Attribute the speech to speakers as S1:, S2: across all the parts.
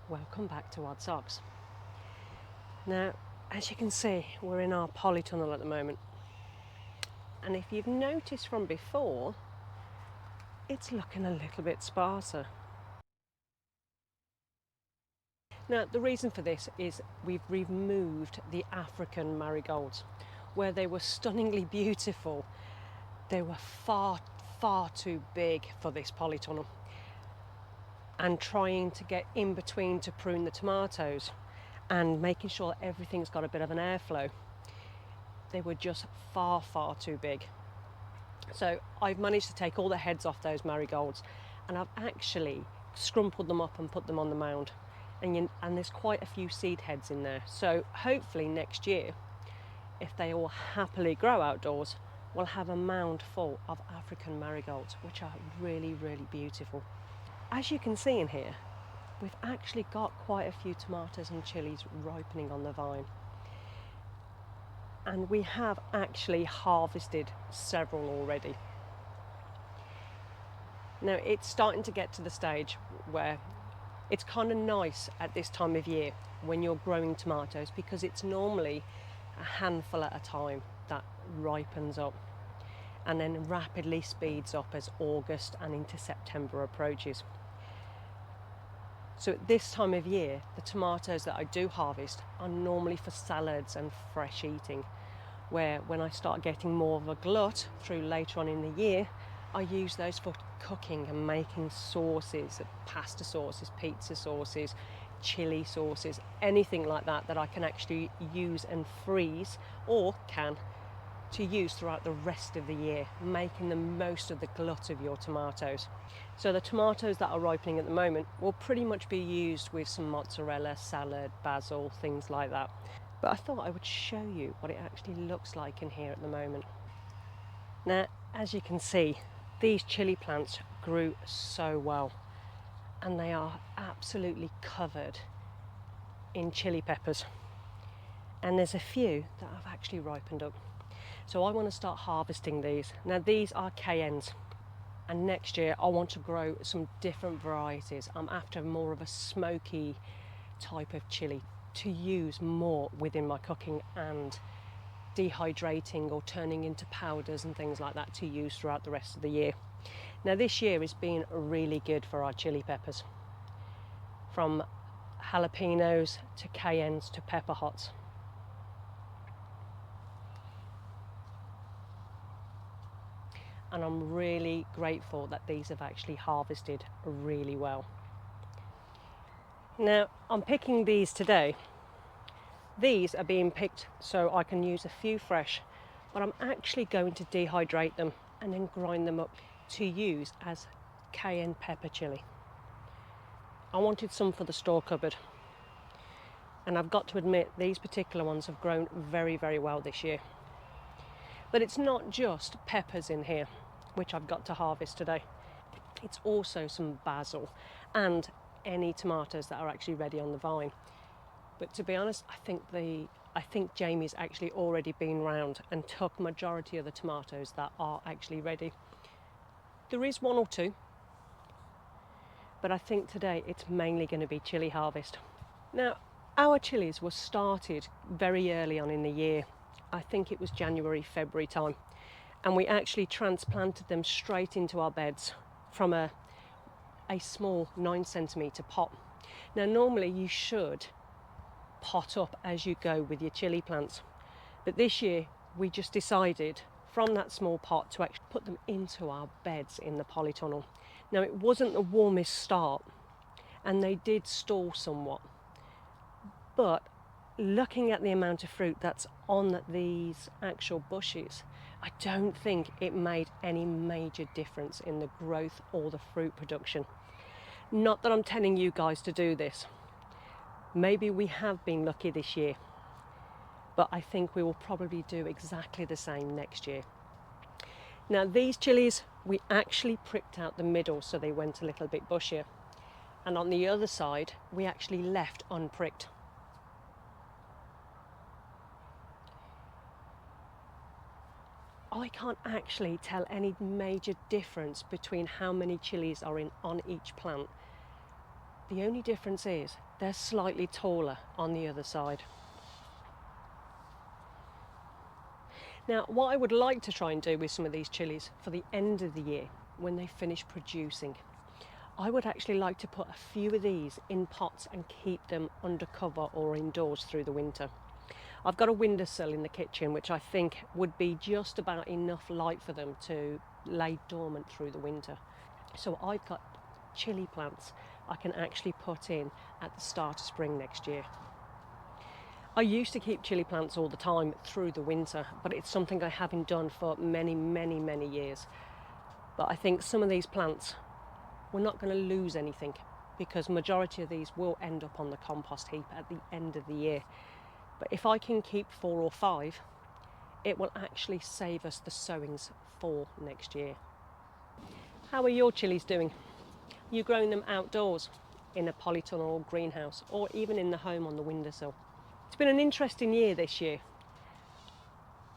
S1: welcome back to Odd Socks. Now, as you can see, we're in our polytunnel at the moment. And if you've noticed from before, it's looking a little bit sparser. Now, the reason for this is we've removed the African marigolds. Where they were stunningly beautiful, they were far too big for this polytunnel. And trying to get in between to prune the tomatoes and making sure that everything's got a bit of an airflow, they were just far too big. So I've managed to take all the heads off those marigolds, and I've actually scrumpled them up and put them on the mound, and there's quite a few seed heads in there. So hopefully next year, if they all happily grow outdoors, we'll have a mound full of African marigolds, which are really beautiful. As you can see in here, we've actually got quite a few tomatoes and chilies ripening on the vine. And we have actually harvested several already. Now it's starting to get to the stage where it's kind of nice at this time of year when you're growing tomatoes, because it's normally a handful at a time that ripens up and then rapidly speeds up as August and into September approaches. So at this time of year, the tomatoes that I do harvest are normally for salads and fresh eating, where when I start getting more of a glut through later on in the year, I use those for cooking and making sauces, pasta sauces, pizza sauces, chili sauces, anything like that that I can actually use and freeze, or can, to use throughout the rest of the year, making the most of the glut of your tomatoes. So the tomatoes that are ripening at the moment will pretty much be used with some mozzarella, salad, basil, things like that. But I thought I would show you what it actually looks like in here at the moment. Now, as you can see, these chili plants grew so well, and they are absolutely covered in chili peppers. And there's a few that have actually ripened up. So I want to start harvesting these. Now these are cayennes, and next year I want to grow some different varieties. I'm after more of a smoky type of chili to use more within my cooking, and dehydrating or turning into powders and things like that to use throughout the rest of the year. Now this year has been really good for our chili peppers, from jalapenos to cayennes to pepperhots. And I'm really grateful that these have actually harvested really well. Now I'm picking these today. These are being picked so I can use a few fresh, but I'm actually going to dehydrate them and then grind them up to use as cayenne pepper chili. I wanted some for the store cupboard, and I've got to admit these particular ones have grown very well this year. But it's not just peppers in here, which I've got to harvest today. It's also some basil and any tomatoes that are actually ready on the vine. But to be honest, I think Jamie's actually already been round and took majority of the tomatoes that are actually ready. There is one or two, but I think today it's mainly going to be chili harvest. Now, our chilies were started very early on in the year. I think it was January, February time. And we actually transplanted them straight into our beds from a small 9cm pot. Now, normally you should pot up as you go with your chili plants. But this year we just decided from that small pot to actually put them into our beds in the polytunnel. Now, it wasn't the warmest start and they did stall somewhat. But looking at the amount of fruit that's on these actual bushes, I don't think it made any major difference in the growth or the fruit production. Not that I'm telling you guys to do this. Maybe we have been lucky this year, but I think we will probably do exactly the same next year. Now these chilies, we actually pricked out the middle so they went a little bit bushier. And on the other side, we actually left unpricked. I can't actually tell any major difference between how many chilies are on each plant. The only difference is they're slightly taller on the other side. Now, what I would like to try and do with some of these chilies for the end of the year, when they finish producing, I would actually like to put a few of these in pots and keep them under cover or indoors through the winter. I've got a windowsill in the kitchen which I think would be just about enough light for them to lay dormant through the winter. So I've got chilli plants I can actually put in at the start of spring next year. I used to keep chilli plants all the time through the winter, but it's something I haven't done for many years. But I think some of these plants, we're not going to lose anything, because majority of these will end up on the compost heap at the end of the year. But if I can keep 4 or 5, it will actually save us the sowings for next year. How are your chillies doing? Are you growing them outdoors in a polytunnel or greenhouse, or even in the home on the windowsill? It's been an interesting year this year,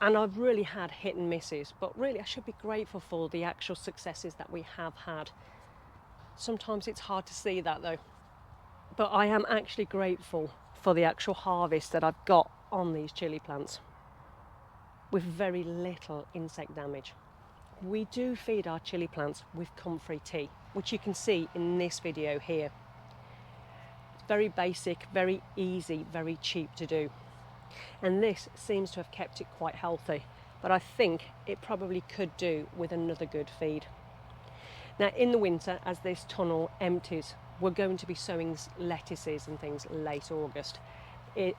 S1: and I've really had hit and misses, but really I should be grateful for the actual successes that we have had. Sometimes it's hard to see that though, but I am actually grateful for the actual harvest that I've got on these chilli plants with very little insect damage. We do feed our chilli plants with comfrey tea, which you can see in this video here. Very basic, very easy, very cheap to do. And this seems to have kept it quite healthy, but I think it probably could do with another good feed. Now in the winter, as this tunnel empties, we're going to be sowing lettuces and things late August,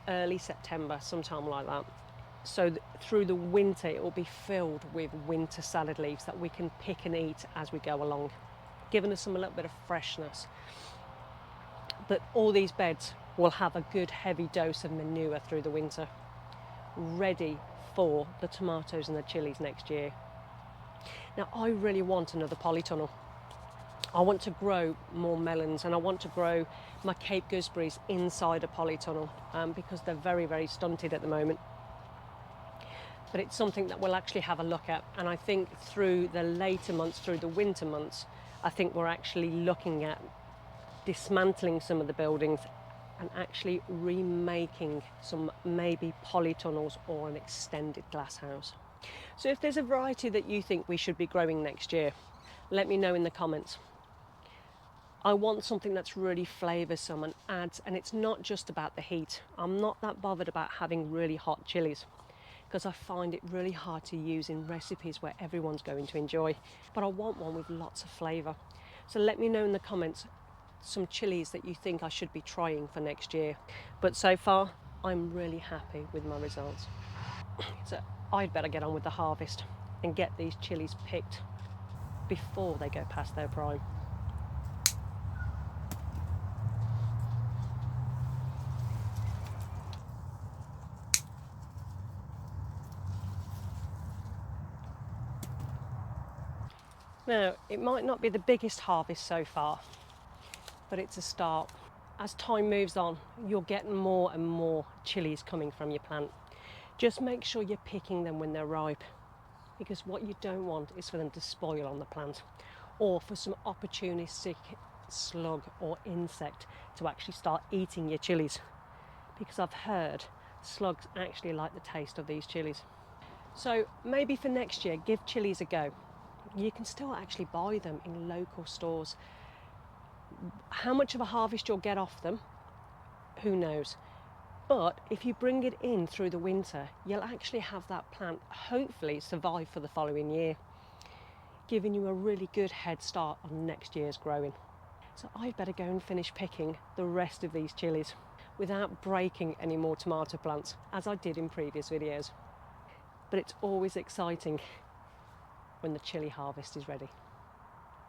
S1: early September, sometime like that. So through the winter it will be filled with winter salad leaves that we can pick and eat as we go along, giving us a little bit of freshness. But all these beds will have a good heavy dose of manure through the winter, ready for the tomatoes and the chilies next year. Now I really want another polytunnel. I want to grow more melons, and I want to grow my Cape gooseberries inside a polytunnel because they're very stunted at the moment. But it's something that we'll actually have a look at, and I think through the later months, through the winter months, I think we're actually looking at dismantling some of the buildings and actually remaking some maybe polytunnels or an extended glass house. So if there's a variety that you think we should be growing next year, let me know in the comments. I want something that's really flavoursome and adds, and it's not just about the heat. I'm not that bothered about having really hot chilies, because I find it really hard to use in recipes where everyone's going to enjoy. But I want one with lots of flavour. So let me know in the comments some chilies that you think I should be trying for next year. But so far, I'm really happy with my results. So I'd better get on with the harvest and get these chilies picked before they go past their prime. Now, it might not be the biggest harvest so far, but it's a start. As time moves on, you'll get more and more chilies coming from your plant. Just make sure you're picking them when they're ripe, because what you don't want is for them to spoil on the plant, or for some opportunistic slug or insect to actually start eating your chilies, because I've heard slugs actually like the taste of these chilies. So maybe for next year, give chilies a go. You can still actually buy them in local stores. How much of a harvest you'll get off them, who knows? But if you bring it in through the winter, you'll actually have that plant hopefully survive for the following year, giving you a really good head start on next year's growing. So I'd better go and finish picking the rest of these chilies without breaking any more tomato plants, as I did in previous videos. But it's always exciting when the chili harvest is ready.